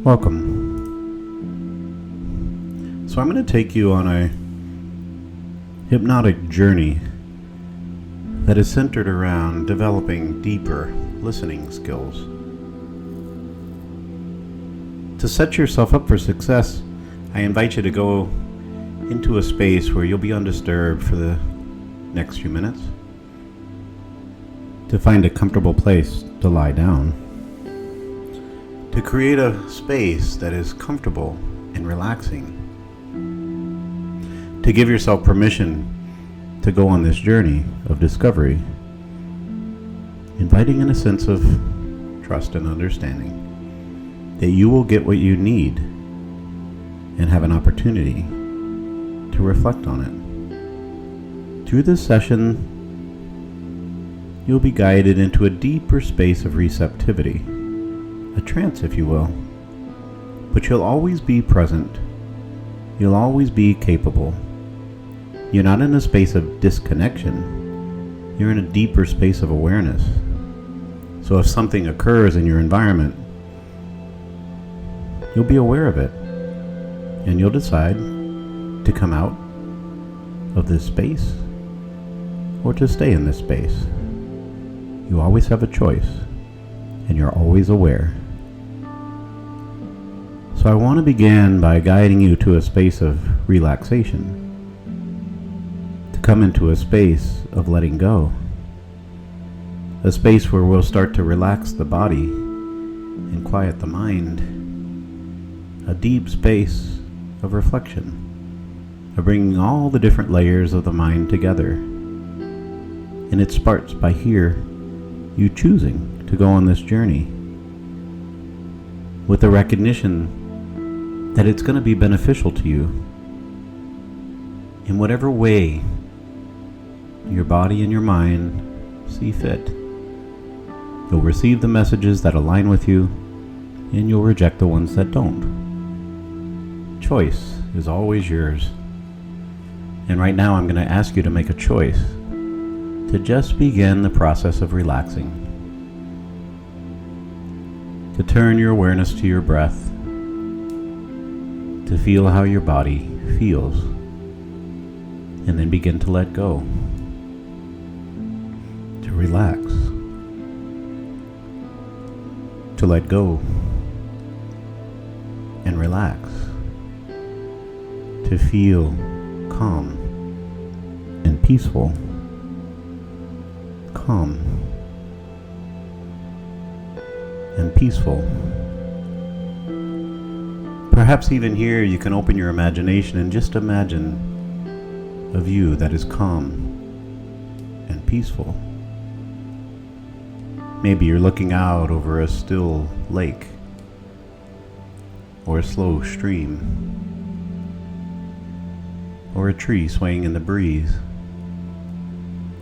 Welcome. So I'm going to take you on a hypnotic journey that is centered around developing deeper listening skills. To set yourself up for success, I invite you to go into a space where you'll be undisturbed for the next few minutes, to find a comfortable place to lie down, to create a space that is comfortable and relaxing, to give yourself permission to go on this journey of discovery, inviting in a sense of trust and understanding that you will get what you need and have an opportunity to reflect on it. Through this session, you'll be guided into a deeper space of receptivity, a trance, if you will. But you'll always be present. You'll always be capable. You're not in a space of disconnection. You're in a deeper space of awareness. So if something occurs in your environment, you'll be aware of it, and you'll decide to come out of this space or to stay in this space. You always have a choice, and you're always aware. So I want to begin by guiding you to a space of relaxation, to come into a space of letting go, a space where we'll start to relax the body and quiet the mind, a deep space of reflection, of bringing all the different layers of the mind together. And it starts by here, you choosing to go on this journey with the recognition that it's going to be beneficial to you in whatever way your body and your mind see fit. You'll receive the messages that align with you, and you'll reject the ones that don't. Choice is always yours. And right now I'm going to ask you to make a choice to just begin the process of relaxing, to turn your awareness to your breath, to feel how your body feels, and then begin to let go, to relax, to let go and relax, to feel calm and peaceful, calm and peaceful. Perhaps even here you can open your imagination and just imagine a view that is calm and peaceful. Maybe you're looking out over a still lake or a slow stream or a tree swaying in the breeze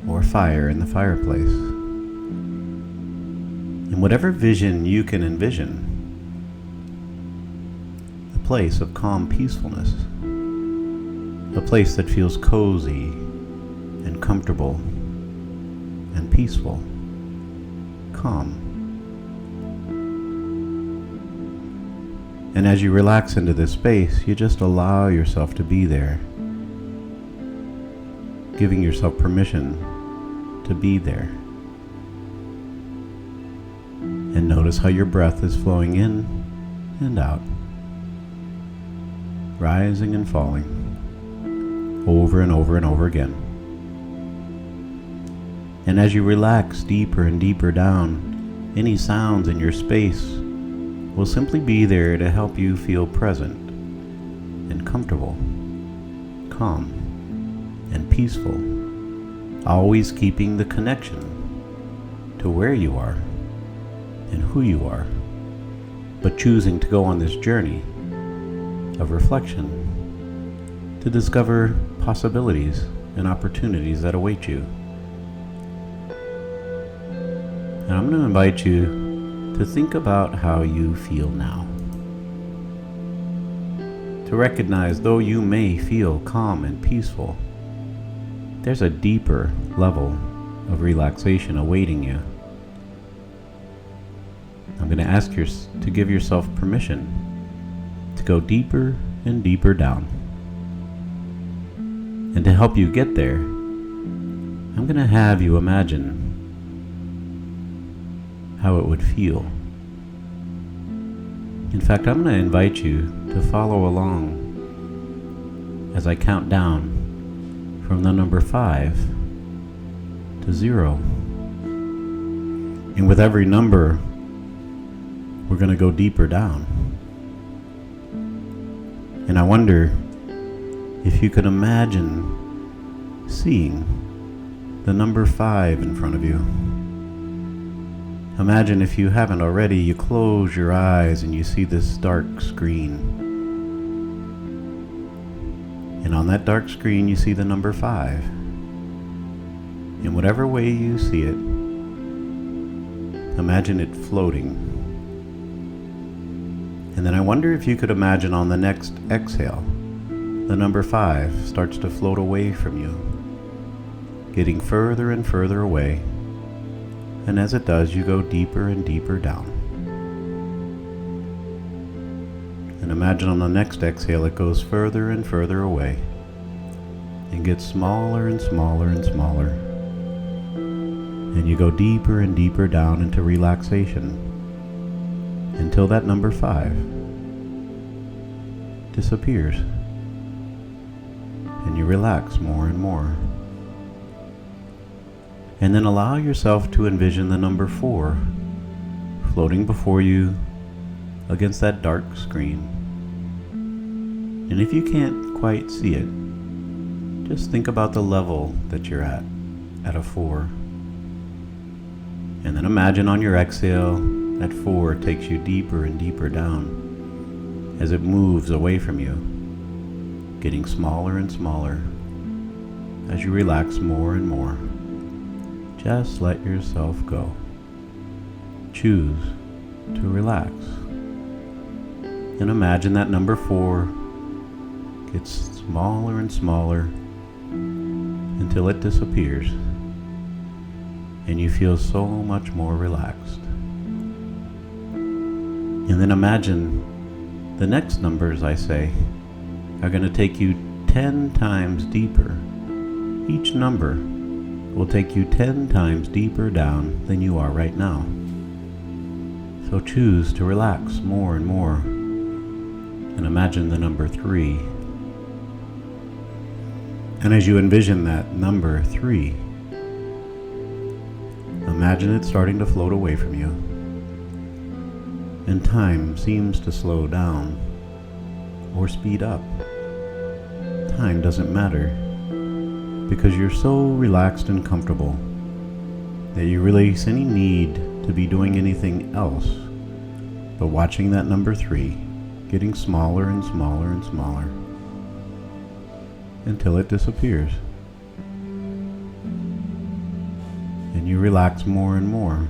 or fire in the fireplace. In whatever vision you can envision, a place of calm peacefulness, a place that feels cozy and comfortable and peaceful, calm. And as you relax into this space, you just allow yourself to be there, giving yourself permission to be there. And notice how your breath is flowing in and out, rising and falling, over and over and over again. And as you relax deeper and deeper down, any sounds in your space will simply be there to help you feel present and comfortable, calm and peaceful, always keeping the connection to where you are and who you are, but choosing to go on this journey of reflection to discover possibilities and opportunities that await you. And I'm going to invite you to think about how you feel now. To recognize, though you may feel calm and peaceful, there's a deeper level of relaxation awaiting you. I'm going to ask you to give yourself permission go deeper and deeper down. And to help you get there, I'm going to have you imagine how it would feel. In fact, I'm going to invite you to follow along as I count down from the number 5 to 0. And with every number, we're going to go deeper down. And I wonder if you could imagine seeing the number 5 in front of you. Imagine, if you haven't already, you close your eyes and you see this dark screen. And on that dark screen you see the number 5. In whatever way you see it, imagine it floating. And then I wonder if you could imagine on the next exhale, the number 5 starts to float away from you, getting further and further away. And as it does, you go deeper and deeper down. And imagine on the next exhale it goes further and further away and gets smaller and smaller and smaller. And you go deeper and deeper down into relaxation until that number 5 disappears. And you relax more and more. And then allow yourself to envision the number 4 floating before you against that dark screen. And if you can't quite see it, just think about the level that you're at a 4. And then imagine on your exhale that 4 takes you deeper and deeper down as it moves away from you, getting smaller and smaller as you relax more and more. Just let yourself go. Choose to relax. And imagine that number 4 gets smaller and smaller until it disappears. And you feel so much more relaxed. And then imagine the next numbers I say are going to take you 10 times deeper. Each number will take you 10 times deeper down than you are right now. So choose to relax more and more. And imagine the number 3. And as you envision that number 3, imagine it starting to float away from you. And time seems to slow down or speed up. Time doesn't matter, because you're so relaxed and comfortable that you release any need to be doing anything else but watching that number 3 getting smaller and smaller and smaller until it disappears. And you relax more and more.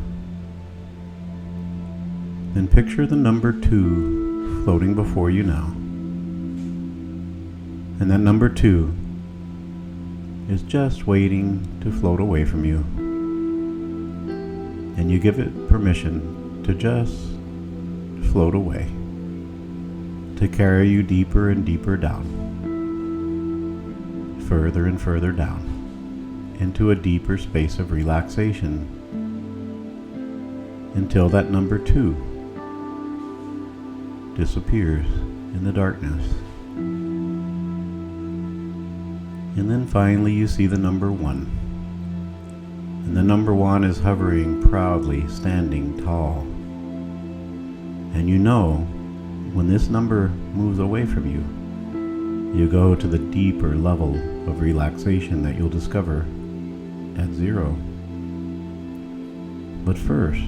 Then picture the number 2 floating before you now. And that number 2 is just waiting to float away from you. And you give it permission to just float away, to carry you deeper and deeper down, further and further down, into a deeper space of relaxation, until that number 2 disappears in the darkness. And then finally you see the number 1. And the number 1 is hovering proudly, standing tall. And you know, when this number moves away from you, you go to the deeper level of relaxation that you'll discover at 0. But first,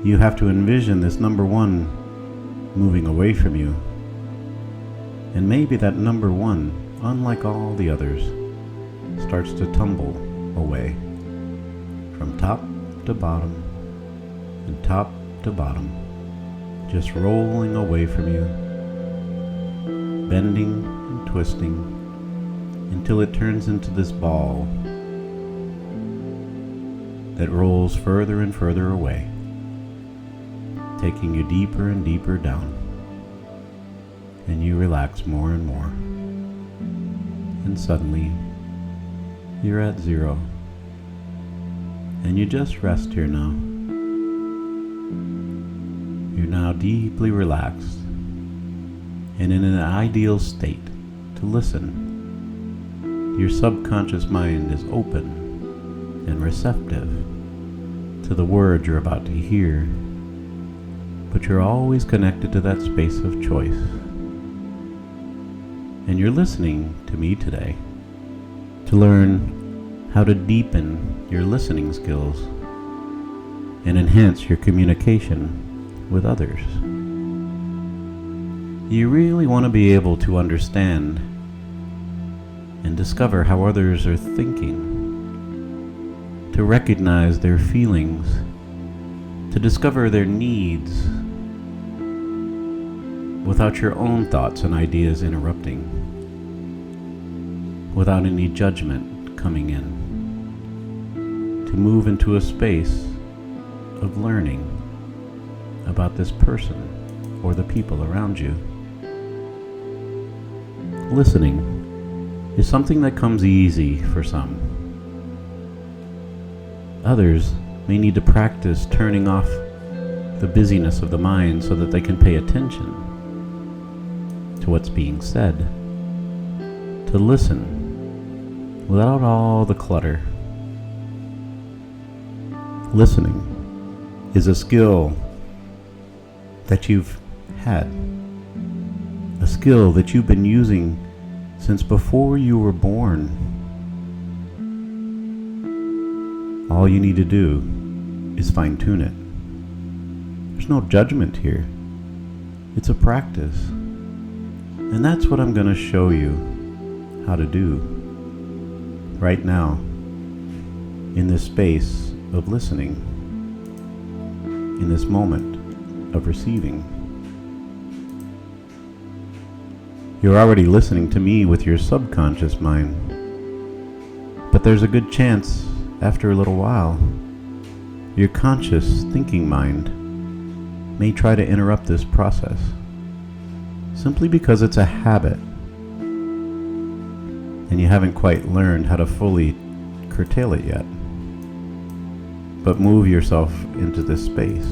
you have to envision this number 1 moving away from you. And maybe that number 1, unlike all the others, starts to tumble away from top to bottom and top to bottom, just rolling away from you, bending and twisting until it turns into this ball that rolls further and further away, taking you deeper and deeper down. and you relax more and more. And suddenly, you're at 0. And you just rest here now. You're now deeply relaxed and in an ideal state to listen. Your subconscious mind is open and receptive to the words you're about to hear, but you're always connected to that space of choice. And you're listening to me today to learn how to deepen your listening skills and enhance your communication with others. You really want to be able to understand and discover how others are thinking, to recognize their feelings, to discover their needs without your own thoughts and ideas interrupting, without any judgment coming in, to move into a space of learning about this person or the people around you. Listening is something that comes easy for some. Others may need to practice turning off the busyness of the mind so that they can pay attention to what's being said, to listen without all the clutter. Listening is a skill that you've had, a skill that you've been using since before you were born. All you need to do is fine-tune it. There's no judgment here. It's a practice. And that's what I'm going to show you how to do right now in this space of listening, in this moment of receiving. You're already listening to me with your subconscious mind, but there's a good chance after a little while your conscious thinking mind may try to interrupt this process, simply because it's a habit and you haven't quite learned how to fully curtail it yet. But move yourself into this space.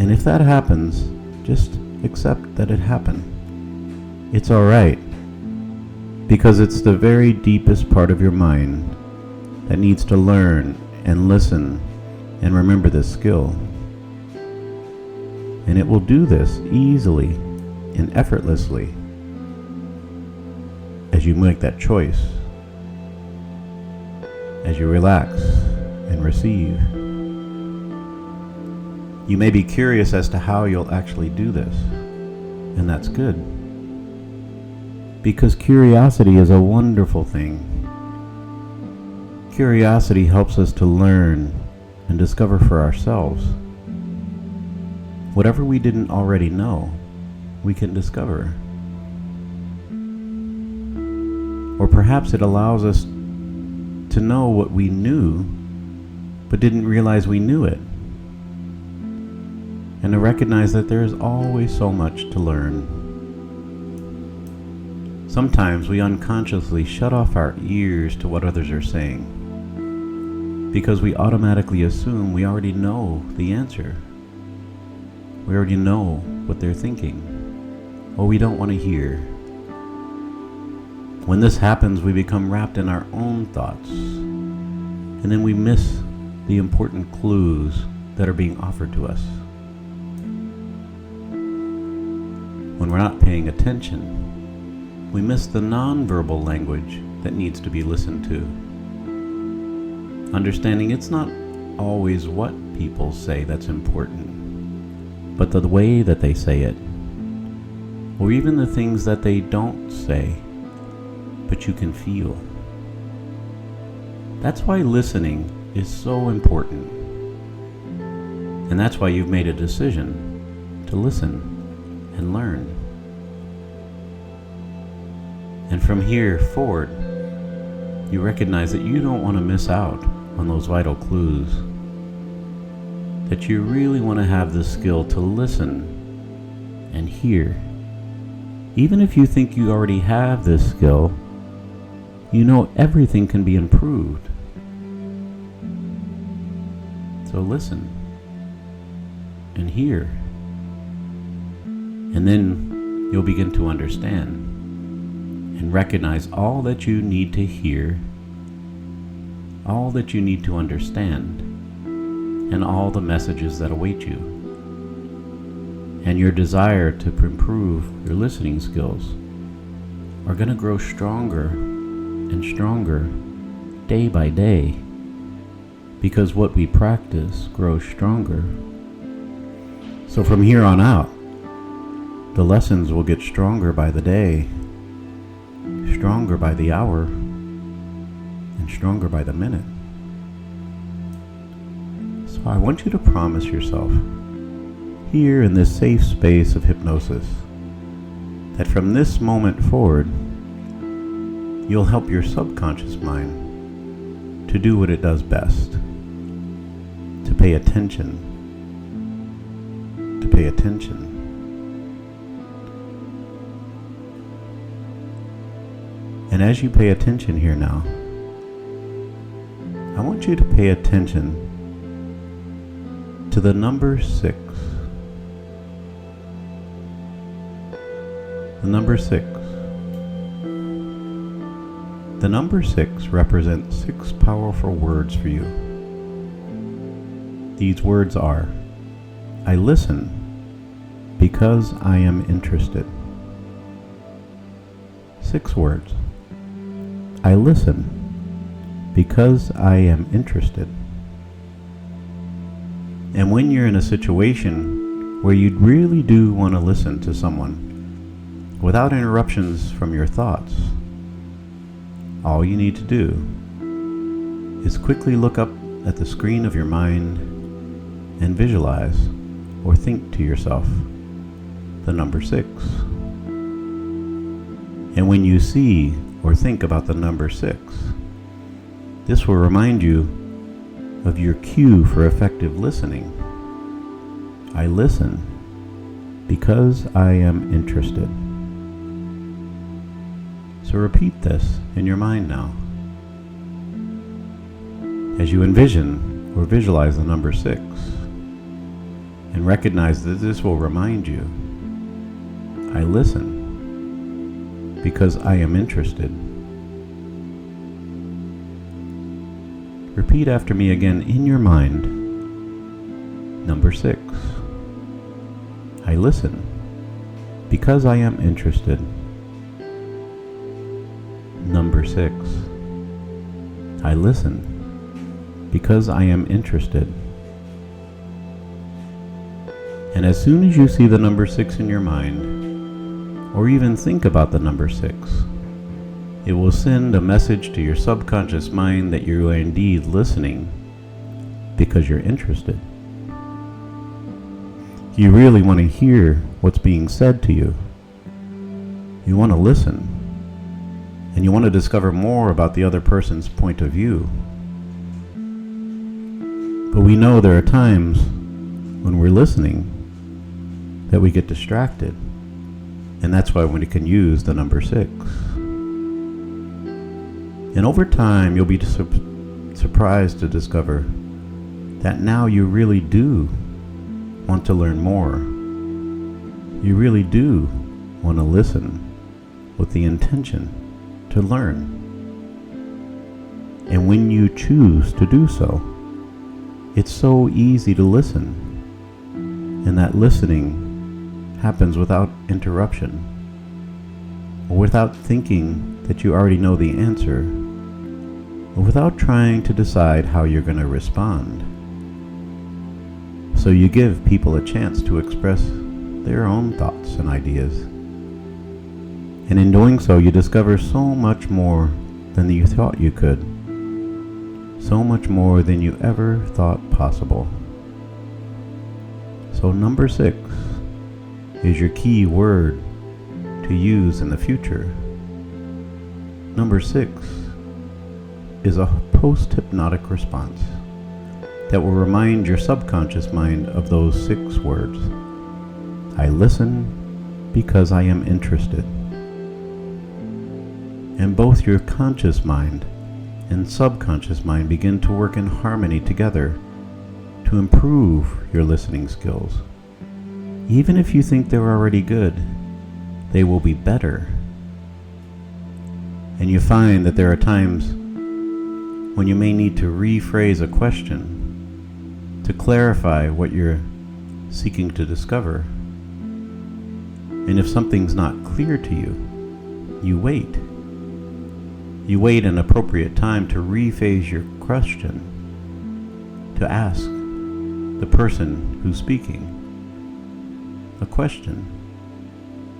And if that happens, just accept that it happened. It's alright, because it's the very deepest part of your mind that needs to learn and listen and remember this skill. And it will do this easily and effortlessly as you make that choice, as you relax and receive. You may be curious as to how you'll actually do this, and that's good, because curiosity is a wonderful thing. Curiosity helps us to learn and discover for ourselves. Whatever we didn't already know, we can discover. Or perhaps it allows us to know what we knew, but didn't realize we knew it. And to recognize that there is always so much to learn. Sometimes we unconsciously shut off our ears to what others are saying, because we automatically assume we already know the answer. We already know what they're thinking, or we don't want to hear. When this happens, we become wrapped in our own thoughts, and then we miss the important clues that are being offered to us. When we're not paying attention, we miss the nonverbal language that needs to be listened to. Understanding it's not always what people say that's important, but the way that they say it, or even the things that they don't say, but you can feel. That's why listening is so important. And that's why you've made a decision to listen and learn. And from here forward, you recognize that you don't want to miss out on those vital clues. That you really want to have the skill to listen and hear Even if you think you already have this skill, you know everything can be improved. So listen and hear, and then you'll begin to understand and recognize all that you need to hear, all that you need to understand, and all the messages that await you. And your desire to improve your listening skills are going to grow stronger and stronger day by day, because what we practice grows stronger. So from here on out, the lessons will get stronger by the day, stronger by the hour, and stronger by the minute. So I want you to promise yourself, here in this safe space of hypnosis, that from this moment forward, you'll help your subconscious mind to do what it does best, to pay attention, to pay attention. And as you pay attention here now, I want you to pay attention to the number 6. The number 6. The number 6 represents 6 powerful words for you. These words are: I listen because I am interested. 6 words. I listen because I am interested. And when you're in a situation where you really do want to listen to someone without interruptions from your thoughts, all you need to do is quickly look up at the screen of your mind and visualize or think to yourself the number 6. And when you see or think about the number 6, this will remind you of your cue for effective listening. I listen because I am interested. So repeat this in your mind now. As you envision or visualize the number 6, and recognize that this will remind you, I listen because I am interested. Repeat after me again in your mind. Number 6. I listen because I am interested. Number 6. I listen because I am interested. And as soon as you see the number 6 in your mind, or even think about the number 6, it will send a message to your subconscious mind that you are indeed listening because you're interested. You really want to hear what's being said to you. You want to listen, and you want to discover more about the other person's point of view. But we know there are times when we're listening that we get distracted, and that's why we can use the number 6. And over time, you'll be surprised to discover that now you really do want to learn more. You really do want to listen with the intention to learn. And when you choose to do so, it's so easy to listen. And that listening happens without interruption, or without thinking that you already know the answer, or without trying to decide how you're going to respond. So you give people a chance to express their own thoughts and ideas. And in doing so, you discover so much more than you thought you could, so much more than you ever thought possible. So number 6 is your key word to use in the future. Number 6 is a post-hypnotic response that will remind your subconscious mind of those 6 words. I listen because I am interested. And both your conscious mind and subconscious mind begin to work in harmony together to improve your listening skills. Even if you think they're already good, they will be better. And you find that there are times when you may need to rephrase a question to clarify what you're seeking to discover. And if something's not clear to you, you wait. You wait an appropriate time to rephrase your question, to ask the person who's speaking a question,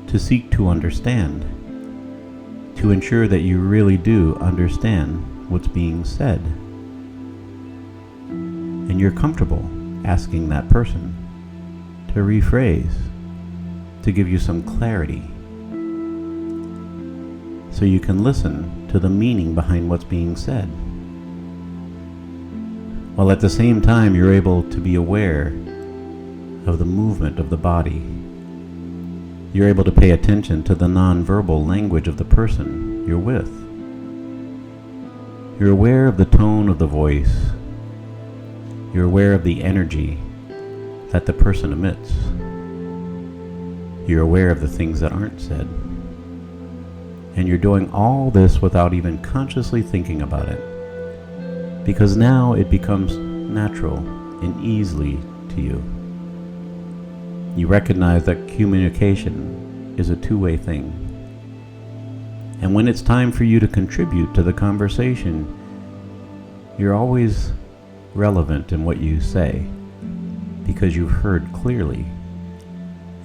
to seek to understand, to ensure that you really do understand what's being said. And you're comfortable asking that person to rephrase, to give you some clarity, so you can listen to the meaning behind what's being said. While at the same time you're able to be aware of the movement of the body. You're able to pay attention to the nonverbal language of the person you're with. You're aware of the tone of the voice. You're aware of the energy that the person emits. You're aware of the things that aren't said. And you're doing all this without even consciously thinking about it, because now it becomes natural and easily to you. You recognize that communication is a two-way thing. And when it's time for you to contribute to the conversation, you're always relevant in what you say, because you've heard clearly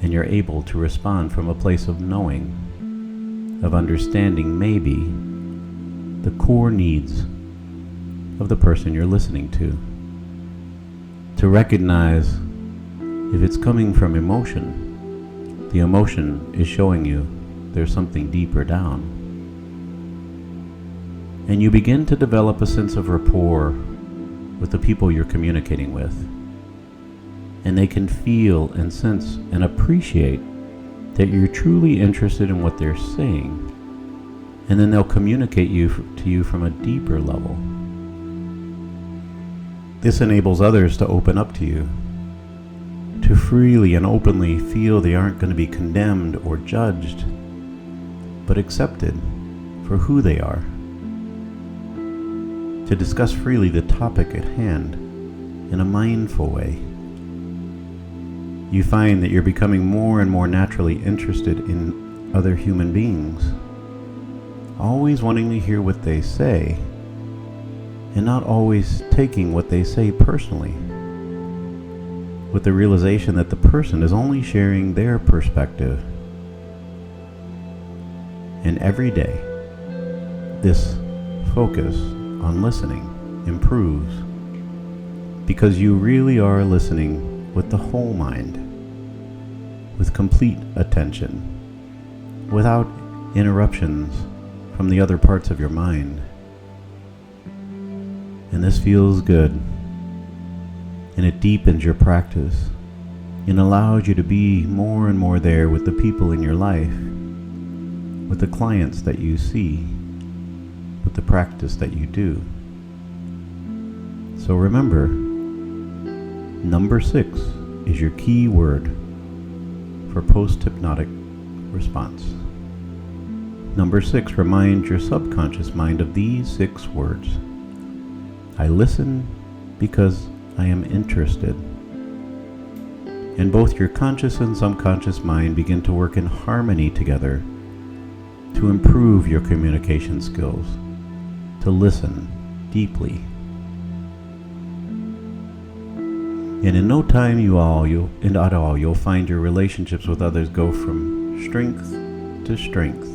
and you're able to respond from a place of knowing, of understanding maybe the core needs of the person you're listening to recognize if it's coming from emotion, the emotion is showing you there's something deeper down. And you begin to develop a sense of rapport with the people you're communicating with. And they can feel and sense and appreciate that you're truly interested in what they're saying. And then they'll communicate to you from a deeper level. This enables others to open up to you, to freely and openly feel they aren't going to be condemned or judged, but accepted for who they are. To discuss freely the topic at hand in a mindful way. You find that you're becoming more and more naturally interested in other human beings, always wanting to hear what they say, and not always taking what they say personally, with the realization that the person is only sharing their perspective. And every day, this focus on listening improves, because you really are listening with the whole mind, with complete attention, without interruptions from the other parts of your mind. And this feels good, and it deepens your practice and allows you to be more and more there with the people in your life, with the clients that you see, with the practice that you do. So remember, number 6 is your key word for post-hypnotic response. Number 6, remind your subconscious mind of these 6 words. I listen because I am interested. And both your conscious and subconscious mind begin to work in harmony together to improve your communication skills, to listen deeply. And in no time you'll find your relationships with others go from strength to strength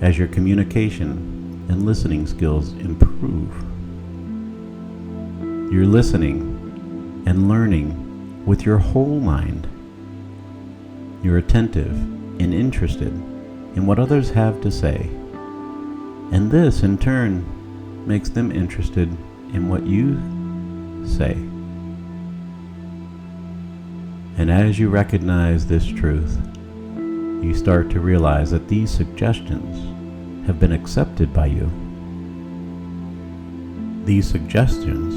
as your communication and listening skills improve. You're listening and learning with your whole mind. You're attentive and interested in what others have to say. And this, in turn, makes them interested in what you say. And as you recognize this truth, you start to realize that these suggestions have been accepted by you. These suggestions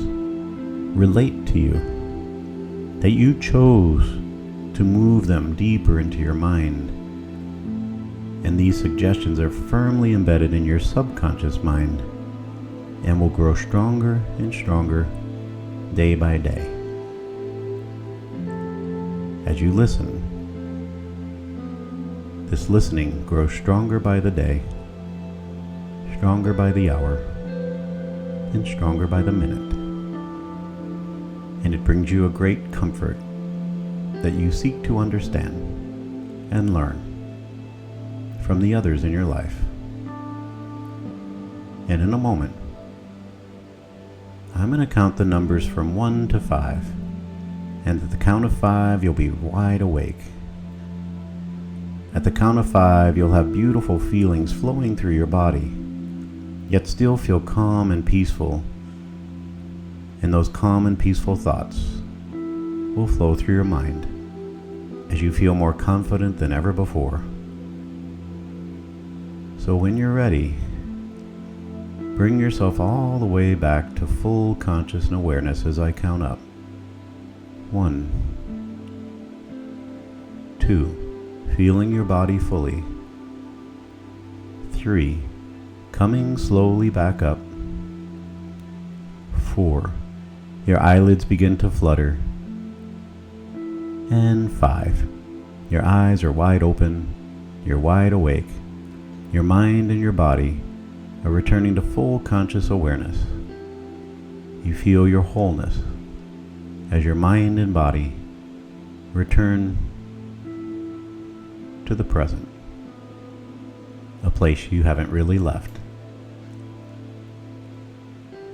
relate to you, that you chose to move them deeper into your mind. And these suggestions are firmly embedded in your subconscious mind and will grow stronger and stronger day by day. As you listen, this listening grows stronger by the day, stronger by the hour, and stronger by the minute. And it brings you a great comfort that you seek to understand and learn from the others in your life. And in a moment, I'm going to count the numbers from 1 to 5. And at the count of 5, you'll be wide awake. At the count of 5, you'll have beautiful feelings flowing through your body, yet still feel calm and peaceful. And those calm and peaceful thoughts will flow through your mind as you feel more confident than ever before. So when you're ready, bring yourself all the way back to full conscious awareness as I count up. 1, 2, feeling your body fully. 3, coming slowly back up. 4, your eyelids begin to flutter. And 5, your eyes are wide open, you're wide awake. Your mind and your body are returning to full conscious awareness. You feel your wholeness as your mind and body return to the present, a place you haven't really left.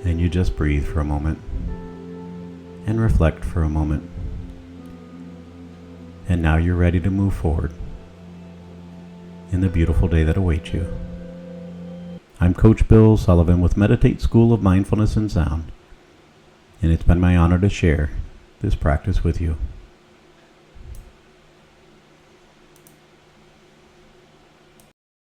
And you just breathe for a moment and reflect for a moment. And now you're ready to move forward in the beautiful day that awaits you. I'm Coach Bill Sullivan with Meditate School of Mindfulness and Sound, and it's been my honor to share this practice with you.